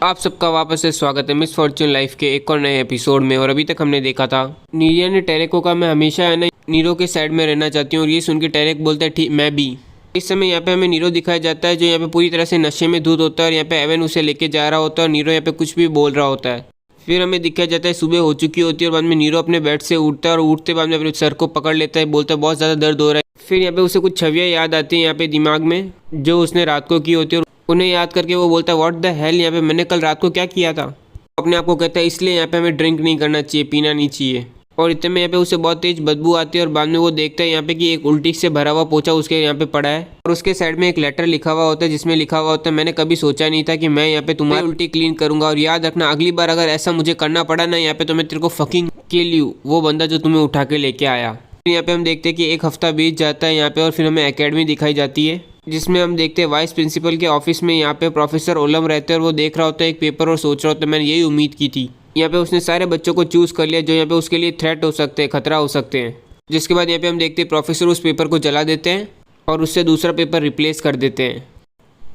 आप सबका वापस से स्वागत है मिस फॉर्च्यून लाइफ के एक और नए एपिसोड में। और अभी तक हमने देखा था नीरिया ने टेरेक को कहा मैं हमेशा है ना नीरो के साइड में रहना चाहती हूँ, और ये सुन के टेरेक बोलता है ठीक मैं भी। इस समय यहाँ पे हमें नीरो दिखाया जाता है जो यहाँ पे पूरी तरह से नशे में धुत होता है, और यहाँ पे एवन उसे लेके जा रहा होता है और नीरो यहाँ पे कुछ भी बोल रहा होता है। फिर हमें दिखाया जाता है सुबह हो चुकी होती है और बाद में नीरो अपने बेड से उठता है और उठते बाद में अपने सर को पकड़ लेता है, बोलता है बहुत ज़्यादा दर्द हो रहा है। फिर यहाँ पे उसे कुछ छवियाँ याद आती हैं यहाँ पे दिमाग में जो उसने रात को की होती है, और उन्हें याद करके वो बोलता है व्हाट द हेल, यहाँ पे मैंने कल रात को क्या किया था। अपने आप को कहता है इसलिए यहाँ पे हमें ड्रिंक नहीं करना चाहिए, पीना नहीं चाहिए। और इतने में यहाँ पे उसे बहुत तेज बदबू आती है और बाद में वो देखता है यहाँ पे कि एक उल्टी से भरा हुआ पोछा उसके यहाँ पे पड़ा है, और उसके साइड में एक लेटर लिखा हुआ होता है जिसमें लिखा हुआ होता है मैंने कभी सोचा नहीं था कि मैं यहाँ पे तुम्हारी उल्टी क्लीन करूंगा, और याद रखना अगली बार अगर ऐसा मुझे करना पड़ा ना यहाँ पे तो मैं तेरे को फकिंग किल यू, वो बंदा जो तुम्हें उठा के लेके आया। यहाँ पे हम देखते हैं कि एक हफ्ता बीत जाता है यहाँ पे, और फिर हमें एकेडमी दिखाई जाती है जिसमें हम देखते हैं वाइस प्रिंसिपल के ऑफिस में यहाँ पे प्रोफेसर ओलम रहते हैं, और वो देख रहा होता है एक पेपर और सोच रहा होता है मैंने यही उम्मीद की थी। यहाँ पे उसने सारे बच्चों को चूज़ कर लिया जो यहाँ पे उसके लिए थ्रेट हो सकते हैं, खतरा हो सकते हैं। जिसके बाद यहाँ पे हम देखते हैं प्रोफेसर उस पेपर को जला देते हैं और उससे दूसरा पेपर रिप्लेस कर देते हैं।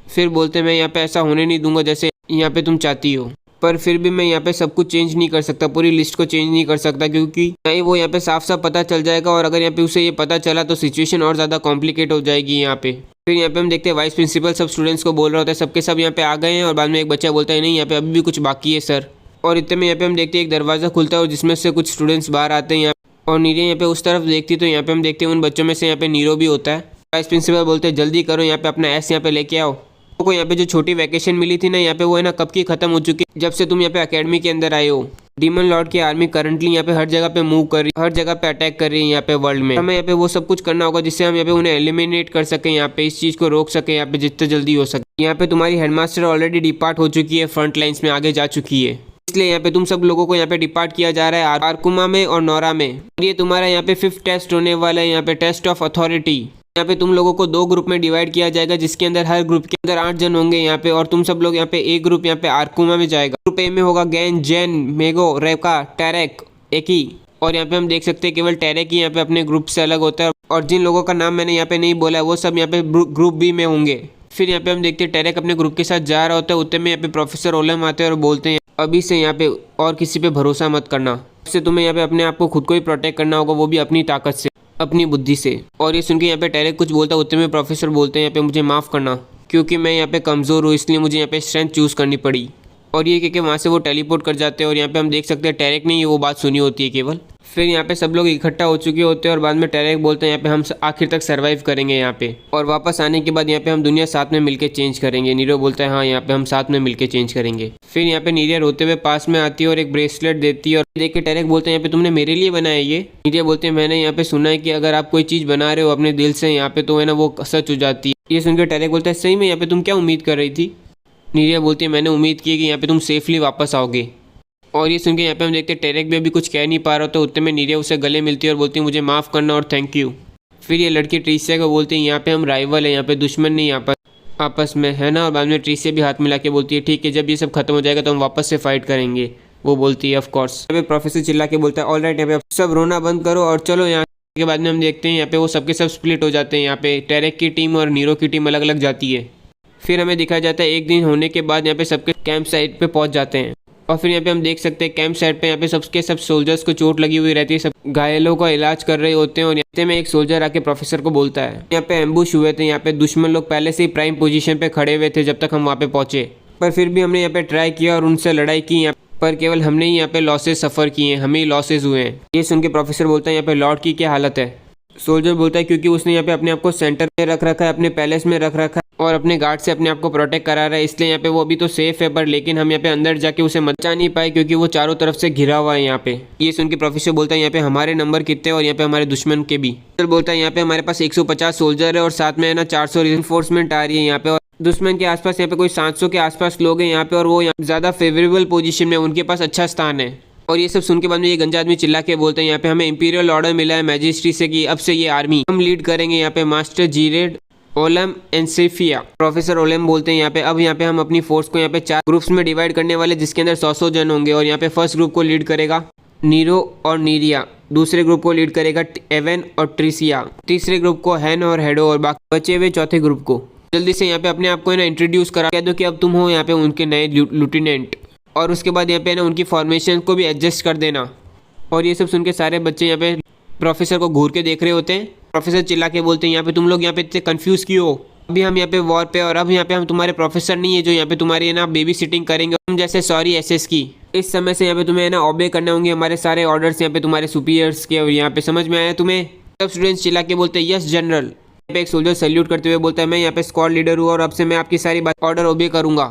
फिर बोलते हैं मैं यहाँ पे ऐसा होने नहीं दूंगा जैसे यहाँ पे तुम चाहती हो, पर फिर भी मैं यहाँ पे सब कुछ चेंज नहीं कर सकता, पूरी लिस्ट को चेंज नहीं कर सकता, क्योंकि नहीं वो यहाँ पे साफ साफ पता चल जाएगा, और अगर यहाँ पे उसे ये पता चला तो सिचुएशन और ज़्यादा कॉम्प्लिकेट हो जाएगी यहाँ पे। फिर यहाँ पे हम देखते हैं वाइस प्रिंसिपल सब स्टूडेंट्स को बोल रहा होता है सबके सब यहाँ पे आ गए हैं, और बाद में एक बच्चा बोलता है नहीं यहाँ पे अभी भी कुछ बाकी है सर। और इतने में यहाँ पे हम देखते हैं एक दरवाज़ा खुलता है और जिसमें से कुछ स्टूडेंट्स बाहर आते हैं यहाँ, और नीरो यहाँ पे उस तरफ देखती तो यहाँ पे हम देखते हैं उन बच्चों में से यहाँ पे नीरो भी होता है। वाइस प्रिंसिपल बोलते हैं जल्दी करो यहाँ पे अपना एस यहाँ पे लेके आओ, को यहाँ पे जो छोटी वैकेशन मिली थी ना यहाँ पे वो है ना कब की खत्म हो चुकी है, जब से तुम यहाँ पे एकेडमी के अंदर आए हो। डीमन लॉर्ड की आर्मी करंटली यहाँ पे हर जगह पे मूव कर रही है, हर जगह पे अटैक कर रही है यहाँ पे वर्ल्ड में। हमें यहाँ पे वो सब कुछ करना होगा जिससे हम यहाँ पे उन्हें एलिमिनेट कर सकें, यहाँ पे इस चीज़ को रोक सकें यहाँ पे जितने जल्दी हो सके। यहाँ पे तुम्हारी हेडमास्टर ऑलरेडी डिपार्ट हो चुकी है, फ्रंट लाइन्स में आगे जा चुकी है, इसलिए यहाँ पे तुम सब लोगों को यहाँ पे डिपार्ट किया जा रहा है आर्कुमा में और नोरा में। और ये तुम्हारा यहाँ पे 5th टेस्ट होने वाला है, यहाँ पे टेस्ट ऑफ अथॉरिटी। यहाँ पे तुम लोगों को 2 ग्रुप में डिवाइड किया जाएगा जिसके अंदर हर ग्रुप के अंदर 8 जन होंगे यहाँ पे, और तुम सब लोग यहाँ पे एक ग्रुप यहाँ पे आर्कुमा में जाएगा। ग्रुप ए में होगा गैन, जेन, मेगो, रेका, टेरेक, एकी, और यहाँ पे हम देख सकते हैं केवल टेरेक ही यहाँ पे अपने ग्रुप से अलग होता है, और जिन लोगों का नाम मैंने यहाँ पे नहीं बोला वो सब यहाँ पे ग्रुप बी में होंगे। फिर यहाँ पे हम देखते हैं टेरेक अपने ग्रुप के साथ जा रहा होता है, उतने में यहाँ पे प्रोफेसर ओलम आते हैं और बोलते हैं अभी से यहाँ पे और किसी पे भरोसा मत करना, इससे तुम्हें यहाँ पे अपने आप को खुद को ही प्रोटेक्ट करना होगा, वो भी अपनी ताकत से, अपनी बुद्धि से। और ये सुन के यहाँ पे टेरेक कुछ बोलता है, उतने में प्रोफेसर बोलते हैं यहाँ पे मुझे माफ़ करना क्योंकि मैं यहाँ पे कमज़ोर हूँ, इसलिए मुझे यहाँ पे स्ट्रेंथ चूज़ करनी पड़ी। और ये कि वहाँ से वो टेलीपोर्ट कर जाते हैं, और यहाँ पे हम देख सकते हैं टेरेक ने ये वो बात सुनी होती है केवल। फिर यहाँ पे सब लोग इकट्ठा हो चुके होते हैं और बाद में टेरेक बोलते हैं यहाँ पे हम आखिर तक सर्वाइव करेंगे यहाँ पे, और वापस आने के बाद यहाँ पे हम दुनिया साथ में मिलके चेंज करेंगे। नीरो बोलता है हाँ यहाँ पे हम साथ में मिलके चेंज करेंगे। फिर यहाँ पे नीरिया रोते हुए पास में आती है और एक ब्रेसलेट देती है, और देख के टेरेक बोलते हैं यहाँ पे तुमने मेरे लिए बनाया ये। नीरिया बोलते हैं मैंने यहाँ पे सुना है कि अगर आप कोई चीज़ बना रहे हो अपने दिल से यहाँ पे तो है ना वो सच हो जाती है। ये सुनकर टेरेक बोलता है सही में यहाँ पे तुम क्या उम्मीद कर रही थी। नीरिया बोलती है मैंने उम्मीद की कि यहाँ पे तुम सेफली वापस आओगे। और ये सुन के यहाँ पे हम देखते हैं टेरेक भी अभी कुछ कह नहीं पा रहा, तो उतने में नीरिया उसे गले मिलती है और बोलती है मुझे माफ़ करना और थैंक यू। फिर ये लड़की ट्रीसिया को बोलती है यहाँ पे हम राइवल है, यहाँ पे दुश्मन नहीं यहाँ पर आपस में है ना। और बाद में ट्रीसिया भी हाथ मिला के बोलती है ठीक है जब ये सब खत्म हो जाएगा तो हम वापस से फाइट करेंगे। वो बोलती है ऑफ कोर्स। यहाँ पे प्रोफेसर चिल्ला के बोलता है ऑल राइट यहाँ पे सब रोना बंद करो और चलो यहाँ के बाद में हम देखते हैं यहाँ पे वो सबके सब स्प्लिट हो जाते हैं। यहाँ पे टेरेक की टीम और नीरो की टीम अलग अलग जाती है। फिर हमें दिखाया जाता है एक दिन होने के बाद यहाँ पे सबके कैंप साइट पे पहुंच जाते हैं, और फिर यहाँ पे हम देख सकते हैं कैंप साइट पे यहाँ पे सबके सब सोल्जर्स को चोट लगी हुई रहती है, सब घायलों का इलाज कर रहे होते हैं। और यहाँ में एक सोल्जर आके प्रोफेसर को बोलता है यहाँ पे एम्बुश हुए थे, यहाँ पे दुश्मन लोग पहले से ही प्राइम पोजीशन पे खड़े हुए थे जब तक हम वहाँ पे पहुंचे, पर फिर भी हमने यहाँ पे ट्राई किया और उनसे लड़ाई की यहाँ पर केवल हमने ही यहाँ पे लॉसेज सफ़र किए हैं, हमें ही लॉसेज हुए हैं। ये सुन के प्रोफेसर बोलता है यहाँ पे लॉर्ड की क्या हालत है। सोल्जर बोलता है क्योंकि उसने यहाँ पे अपने आप को सेंटर में रख रखा है, अपने पैलेस में रख रखा है और अपने गार्ड से अपने आप को प्रोटेक्ट करा रहा है, इसलिए यहाँ पे वो अभी तो सेफ है, पर लेकिन हम यहाँ पे अंदर जाके उसे बचा नहीं पाए क्योंकि वो चारों तरफ से घिरा हुआ है यहाँ पे। ये सुन के प्रोफेसर बोलता है यहाँ पे हमारे नंबर कितने और यहाँ पे हमारे दुश्मन के भी। बोलता है यहाँ पे हमारे पास 150 सोल्जर है और साथ में है ना 400 रिइंफोर्समेंट आ रही है यहाँ पे, और दुश्मन के आसपास यहाँ पे कोई 700 के आसपास लोग हैं यहाँ पे, और वो ज़्यादा फेवरेबल पोजीशन में, उनके पास अच्छा स्थान है। और ये सब सुन के बाद में ये गंजा आदमी चिल्ला के बोलते हैं यहाँ पे हमें इंपीरियल ऑर्डर मिला है मैजिस्ट्री से कि अब से ये आर्मी हम लीड करेंगे यहाँ पे master geared, Olam and Saifia. Professor Olam बोलते हैं यहाँ पे अब यहाँ पे हम अपनी फोर्स को यहाँ पे 4 ग्रुप्स में डिवाइड करने वाले जिसके अंदर 100 जन होंगे, और यहाँ पे फर्स्ट ग्रुप को लीड करेगा नीरो और नीरिया, दूसरे ग्रुप को लीड करेगा एवन और ट्रिसिया, तीसरे ग्रुप को हैन और हेडो, और बाकी बचे हुए चौथे ग्रुप को जल्दी से यहाँ पे अपने आप को है ना इंट्रोड्यूस करा, कह दो कि अब तुम हो यहाँ पे उनके नए लेफ्टिनेंट। और उसके बाद यहाँ पे ना उनकी फॉर्मेशन को भी एडजस्ट कर देना। और ये सब सुन के सारे बच्चे यहाँ पे प्रोफेसर को घूर के देख रहे होते हैं। प्रोफेसर चिल्ला के बोलते हैं यहाँ पे तुम लोग यहाँ पे इतने कन्फ्यूज़ क्यों हो? अभी हम यहाँ पे वॉर पे, और अब यहाँ पे हम तुम्हारे प्रोफेसर नहीं है जो यहाँ पे तुम्हारी ना बेबी सिटिंग करेंगे हम जैसे सॉरी एसएस की। इस समय से यहाँ पे तुम्हें ना ऑबे करने होंगे हमारे सारे ऑर्डर्स यहाँ पे तुम्हारे सुपीरियर्स के। और यहाँ पे समझ में आया तुम्हें? सब स्टूडेंट्स चिल्ला के बोलते हैं यस जनरल। यहाँ पे एक सोल्जर सैल्यूट करते हुए बोलता है मैं यहाँ पे स्क्वाड लीडर हूँ और अब से मैं आपकी सारी बात ऑर्डर ओबे करूँगा।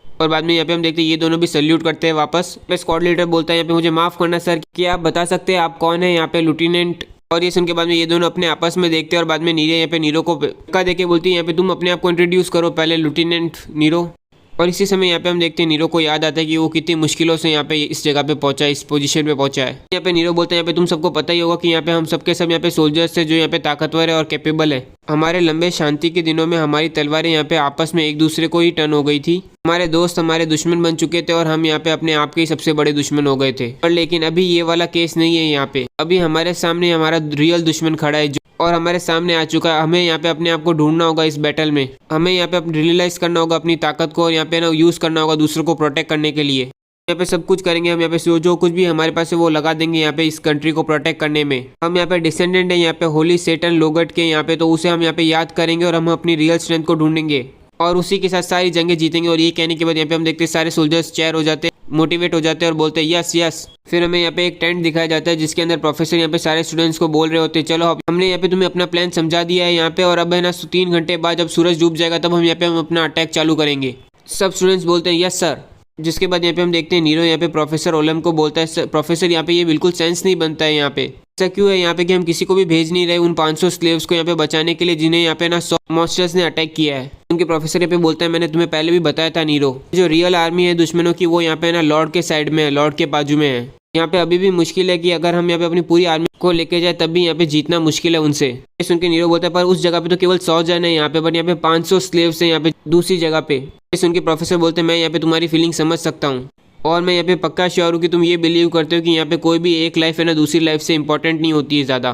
और बाद में यहाँ पे हम देखते हैं ये दोनों भी सैल्यूट करते हैं वापस। स्क्वाड लीडर बोलता है यहाँ पे मुझे माफ़ करना सर, क्या आप बता सकते हैं आप कौन है यहाँ पे लेफ्टिनेंट? और ये सुन के बाद में ये दोनों अपने आपस में देखते हैं और बाद में नीरो यहाँ पे नीरो को धक्का देके बोलती है यहाँ पे तुम अपने आप को इंट्रोड्यूस करो पहले लेफ्टिनेंट नीरो। और इसी समय यहाँ पे हम देखते हैं नीरो को याद आता है कि वो कितनी मुश्किलों से यहाँ पे इस जगह पे पहुंचा है, इस पोजीशन पे पहुंचा है। यहाँ पे नीरो बोलते हैं यहाँ पे तुम सबको पता ही होगा कि यहाँ पे हम सबके सब यहाँ पे सोल्जर्स है जो यहाँ पे ताकतवर है और कैपेबल है। हमारे लंबे शांति के दिनों में हमारी तलवारें यहाँ पे आपस में एक दूसरे को ही टर्न हो गई थी। हमारे दोस्त हमारे दुश्मन बन चुके थे और हम यहाँ पे अपने आप के ही सबसे बड़े दुश्मन हो गए थे। पर लेकिन अभी ये वाला केस नहीं है यहाँ पे। अभी हमारे सामने हमारा रियल दुश्मन खड़ा है और हमारे सामने आ चुका है। हमें यहाँ पे अपने आप को ढूंढना होगा इस बैटल में। हमें यहाँ पे रियलाइज करना होगा अपनी ताकत को और यहाँ पे ना यूज़ करना होगा दूसरों को प्रोटेक्ट करने के लिए। यहाँ पे सब कुछ करेंगे हम, यहाँ पे जो कुछ भी हमारे पास है वो लगा देंगे यहाँ पे इस कंट्री को प्रोटेक्ट करने में। हम यहाँ पे डिसेंडेंट है यहाँ पे होली सेटन लोगट के यहाँ पे, तो उसे हम यहाँ पे याद करेंगे और हम अपनी रियल स्ट्रेंथ को ढूंढेंगे और उसी के साथ सारी जंगें जीतेंगे। और ये कहने के बाद यहाँ पे हम देखते हैं सारे सोल्जर्स चेयर हो जाते हैं, मोटिवेट हो जाते हैं और बोलते हैं यस यस। फिर हमें यहाँ पे एक टेंट दिखाया जाता है जिसके अंदर प्रोफेसर यहाँ पे सारे स्टूडेंट्स को बोल रहे होते हैं चलो हमने यहाँ पे तुम्हें अपना प्लान समझा दिया है यहाँ पे, और अब है ना 3 घंटे बाद जब सूरज डूब जाएगा तब हम यहाँ पे अपना अटैक चालू करेंगे। सब स्टूडेंट्स बोलते हैं यस सर। जिसके बाद यहाँ पे हम देखते हैं नीरो यहाँ पे प्रोफेसर ओलम को बोलता है प्रोफेसर यहाँ पे ये बिल्कुल सेंस नहीं बनता है यहाँ पे। ऐसा क्यों है यहाँ पे कि हम किसी को भी भेज नहीं रहे उन 500 स्लेव्स को यहाँ पे बचाने के लिए जिन्हें यहाँ पे ना 100 मॉन्स्टर्स ने अटैक किया है। उनके प्रोफेसर यहाँ पे बोलता है मैंने तुम्हें पहले भी बताया था नीरो, जो रियल आर्मी है दुश्मनों की वो यहाँ पे ना लॉर्ड के साइड में है, लॉर्ड के बाजू में है। यहाँ पे अभी भी मुश्किल है कि अगर हम यहाँ पे अपनी पूरी आर्मी को लेके जाए तब भी यहाँ पे जीतना मुश्किल है उनसे। सुन के नीरो बोलता है पर उस जगह पे तो केवल 100 जन है यहाँ पे, बट यहाँ पे 500 स्लेव्स हैं यहाँ पे दूसरी जगह पे। सुन के प्रोफेसर बोलते हैं मैं यहाँ पे तुम्हारी फीलिंग समझ सकता हूँ और मैं यहाँ पे पक्का श्योर हूँ कि तुम ये बिलीव करते हो कि यहाँ पे कोई भी एक लाइफ है ना दूसरी लाइफ से इंपॉर्टेंट नहीं होती है ज़्यादा,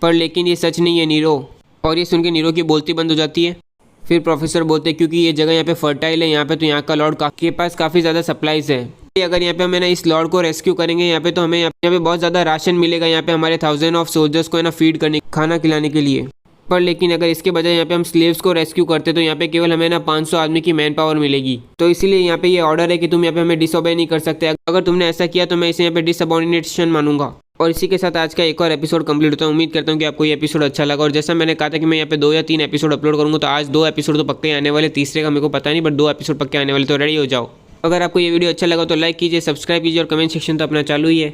पर लेकिन ये सच नहीं है नीरो। और ये सुन के नीरो की बोलती बंद हो जाती है। फिर प्रोफेसर बोलते हैं क्योंकि ये जगह यहाँ पे फर्टाइल है यहाँ पे, तो यहाँ का लॉर्ड के पास काफ़ी ज़्यादा सप्लाईज है। अगर यहाँ पे हम ना इस लॉर्ड को रेस्क्यू करेंगे यहाँ पे तो हमें यहाँ पे बहुत ज़्यादा राशन मिलेगा यहाँ पे हमारे 1000 ऑफ सोल्जर्स को है ना फीड करने खाना खिलाने के लिए। पर लेकिन अगर इसके बजाय यहाँ पे हम स्लेव्स को रेस्क्यू करते तो यहाँ पे केवल हमें ना 500 आदमी की मैन पावर मिलेगी। तो इसीलिए यहाँ पे ये ऑर्डर है कि तुम यहाँ पे हमें डिसओबे नहीं कर सकते। अगर तुमने ऐसा किया तो मैं इसे यहाँ पे डिसअबॉर्डिनेशन मानूंगा। और इसी के साथ आज का एक और एपिसोड कंप्लीट होता है। उम्मीद करता हूँ कि आपको ये एपिसोड अच्छा लगा। और जैसा मैंने कहा था कि मैं यहाँ पे 2 या 3 एपिसोड अपलोड करूँगा, तो आज 2 एपिसोड तो पक्के आने वाले, तीसरे का मेरे को पता नहीं, बट 2 एपिसोड पक्के आने वाले, तो रेडी हो जाओ। अगर आपको ये वीडियो अच्छा लगा तो लाइक कीजिए, सब्सक्राइब कीजिए और कमेंट सेक्शन तो अपना चालू ही है।